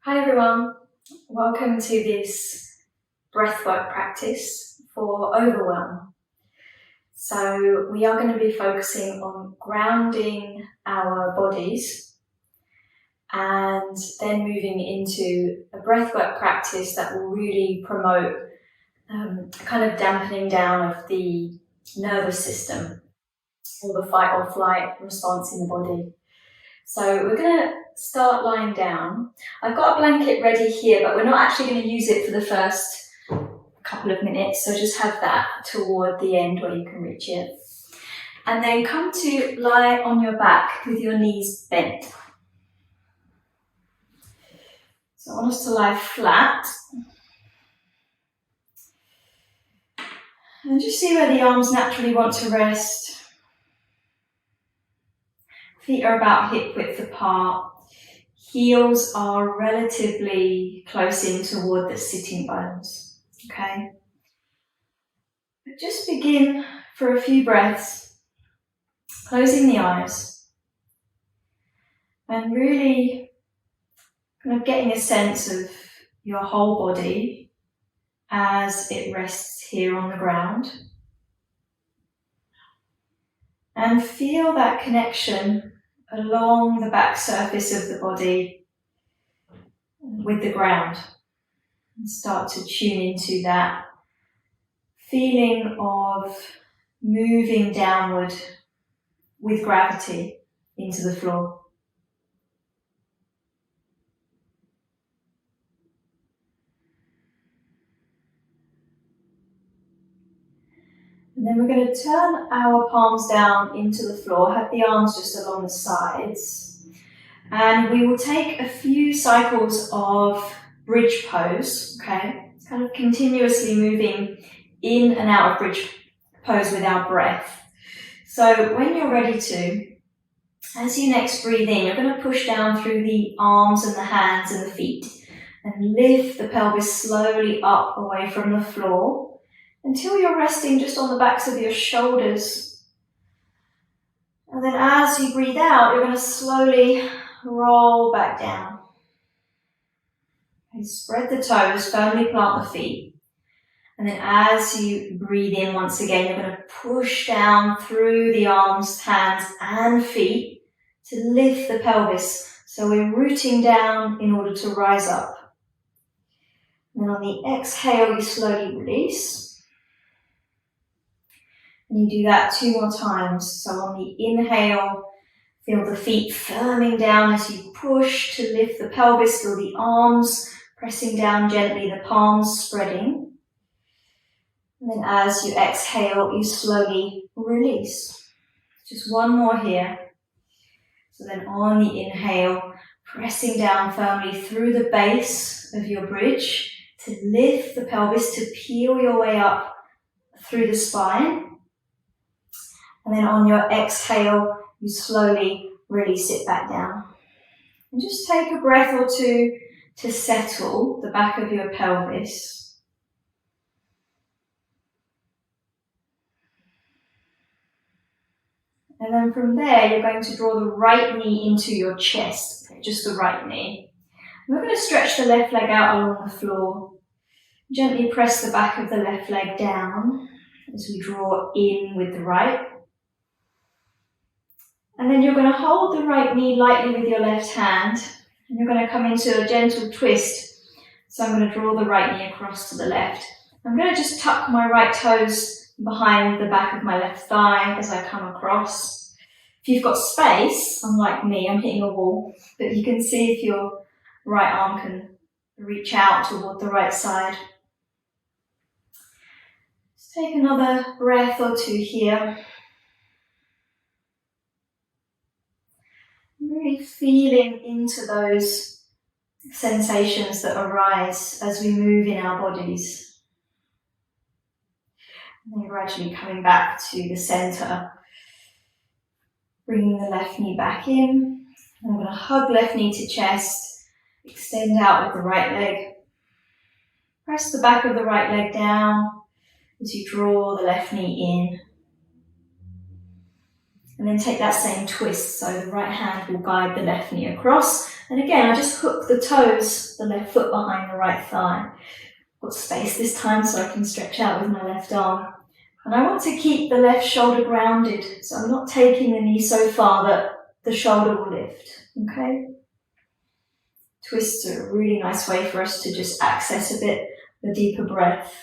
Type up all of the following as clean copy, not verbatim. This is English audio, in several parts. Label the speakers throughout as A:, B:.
A: Hi everyone, welcome to this breathwork practice for Overwhelm. So we are going to be focusing on grounding our bodies and then moving into a breathwork practice that will really promote a kind of dampening down of the nervous system or the fight or flight response in the body. So we're going to start lying down. I've got a blanket ready here, but we're not actually going to use it for the first couple of minutes, so just have that toward the end where you can reach it. And then come to lie on your back with your knees bent. So I want us to lie flat. And just see where the arms naturally want to rest. Feet are about hip width apart. Heels are relatively close in toward the sitting bones. Okay? But just begin for a few breaths, closing the eyes, and really kind of getting a sense of your whole body as it rests here on the ground. And feel that connection along the back surface of the body with the ground. And start to tune into that feeling of moving downward with gravity into the floor. And then we're going to turn our palms down into the floor, have the arms just along the sides. And we will take a few cycles of bridge pose, okay? It's kind of continuously moving in and out of bridge pose with our breath. So when you're ready to, as you next breathe in, you're going to push down through the arms and the hands and the feet and lift the pelvis slowly up away from the floor until you're resting just on the backs of your shoulders. And then as you breathe out, you're going to slowly roll back down. Okay, spread the toes, firmly plant the feet. And then as you breathe in once again, you're going to push down through the arms, hands and feet to lift the pelvis. So we're rooting down in order to rise up. And then on the exhale, you slowly release. And you do that 2 more times. So on the inhale, feel the feet firming down as you push to lift the pelvis. Feel the arms pressing down gently, the palms spreading. And then as you exhale, you slowly release. Just 1 more here. So then on the inhale, pressing down firmly through the base of your bridge to lift the pelvis, to peel your way up through the spine. And then on your exhale, you slowly release it back down. And just take a breath or 2 to settle the back of your pelvis. And then from there, you're going to draw the right knee into your chest, okay, just the right knee. And we're going to stretch the left leg out along the floor. Gently press the back of the left leg down as we draw in with the right. And then you're going to hold the right knee lightly with your left hand, and you're going to come into a gentle twist. So I'm going to draw the right knee across to the left. I'm going to just tuck my right toes behind the back of my left thigh as I come across. If you've got space, unlike me, I'm hitting a wall, but you can see if your right arm can reach out toward the right side. Just take another breath or 2 here. Really feeling into those sensations that arise as we move in our bodies. And then gradually coming back to the center. Bringing the left knee back in. I'm going to hug left knee to chest. Extend out with the right leg. Press the back of the right leg down as you draw the left knee in. And then take that same twist, so the right hand will guide the left knee across And again, I just hook the toes, the left foot behind the right thigh. Got space this time so I can stretch out with my left arm. And I want to keep the left shoulder grounded, so I'm not taking the knee so far that the shoulder will lift, okay? Twists are a really nice way for us to just access a bit the deeper breath.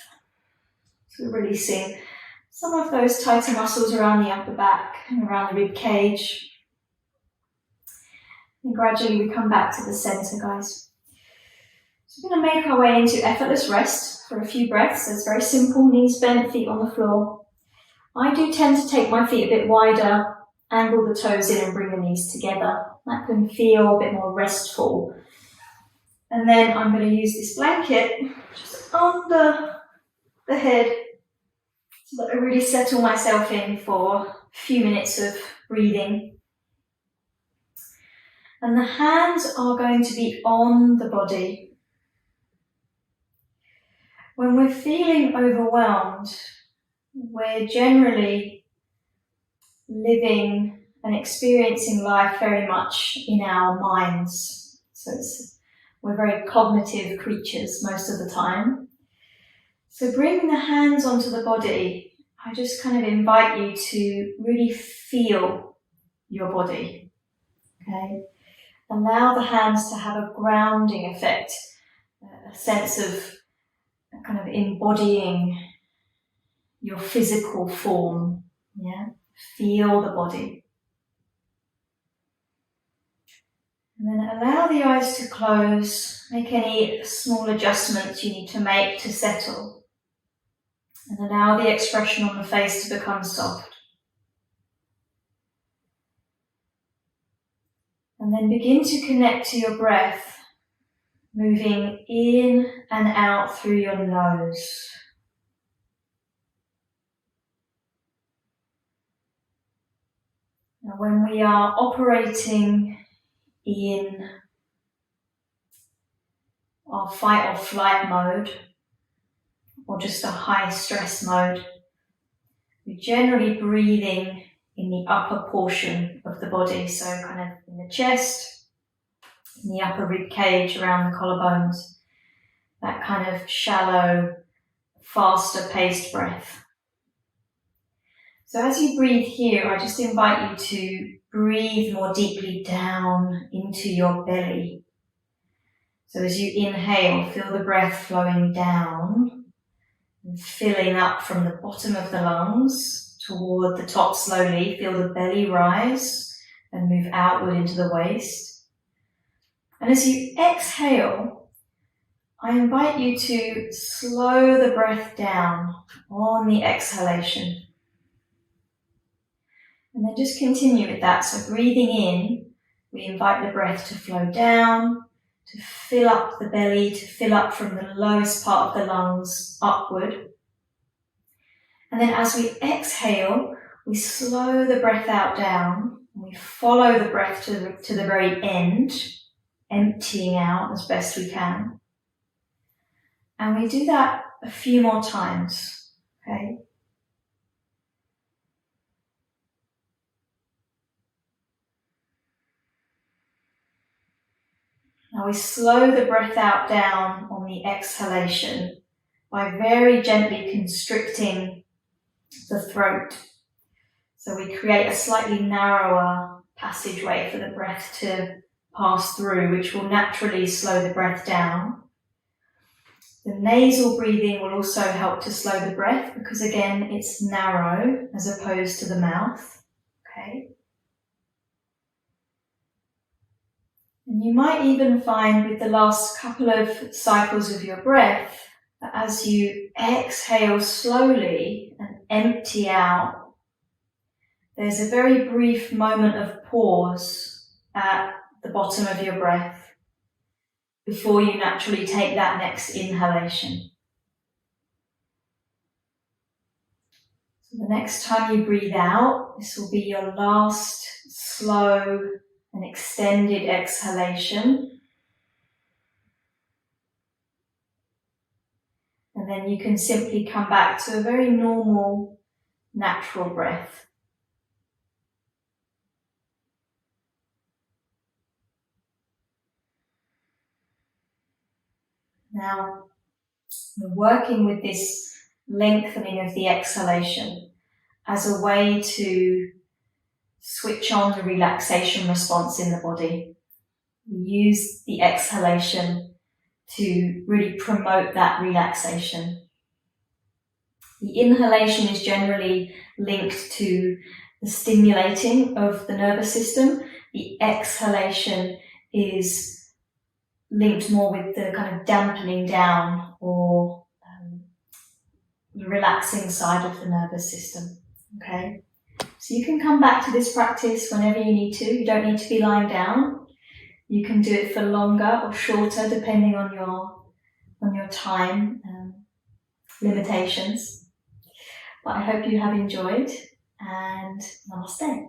A: So we're releasing some of those tighter muscles around the upper back and around the rib cage. And gradually we come back to the center, guys. So we're going to make our way into effortless rest for a few breaths. So it's very simple, knees bent, feet on the floor. I do tend to take my feet a bit wider, angle the toes in and bring the knees together. That can feel a bit more restful. And then I'm going to use this blanket just under the head so that I really settle myself in for a few minutes of breathing. And the hands are going to be on the body. When we're feeling overwhelmed, we're generally living and experiencing life very much in our minds. So we're very cognitive creatures most of the time. So bringing the hands onto the body, I just kind of invite you to really feel your body, okay? Allow the hands to have a grounding effect, a sense of kind of embodying your physical form, yeah? Feel the body. And then allow the eyes to close, make any small adjustments you need to make to settle. And allow the expression on the face to become soft. And then begin to connect to your breath, moving in and out through your nose. Now, when we are operating in our fight or flight mode, or just a high stress mode, we're generally breathing in the upper portion of the body, so kind of in the chest, in the upper rib cage, around the collarbones, that kind of shallow, faster paced breath. So as you breathe here, I just invite you to breathe more deeply down into your belly. So as you inhale, feel the breath flowing down and filling up from the bottom of the lungs toward the top slowly. Feel the belly rise and move outward into the waist. And as you exhale, I invite you to slow the breath down on the exhalation. And then just continue with that. So breathing in, we invite the breath to flow down, to fill up the belly, to fill up from the lowest part of the lungs upward. And then as we exhale, we slow the breath out down. And we follow the breath to the very end, emptying out as best we can. And we do that a few more times, okay? Now we slow the breath out down on the exhalation by very gently constricting the throat. So we create a slightly narrower passageway for the breath to pass through, which will naturally slow the breath down. The nasal breathing will also help to slow the breath because, again, it's narrow as opposed to the mouth. Okay. And you might even find with the last couple of cycles of your breath that as you exhale slowly and empty out, there's a very brief moment of pause at the bottom of your breath before you naturally take that next inhalation. So the next time you breathe out, this will be your last slow and extended exhalation. And then you can simply come back to a very normal, natural breath. Now, we're working with this lengthening of the exhalation as a way to switch on the relaxation response in the body. We use the exhalation to really promote that relaxation. The inhalation is generally linked to the stimulating of the nervous system. The exhalation is linked more with the kind of dampening down or the relaxing side of the nervous system. Okay, so you can come back to this practice whenever you need to. You don't need to be lying down. You can do it for longer or shorter depending on your time limitations. But I hope you have enjoyed, and namaste.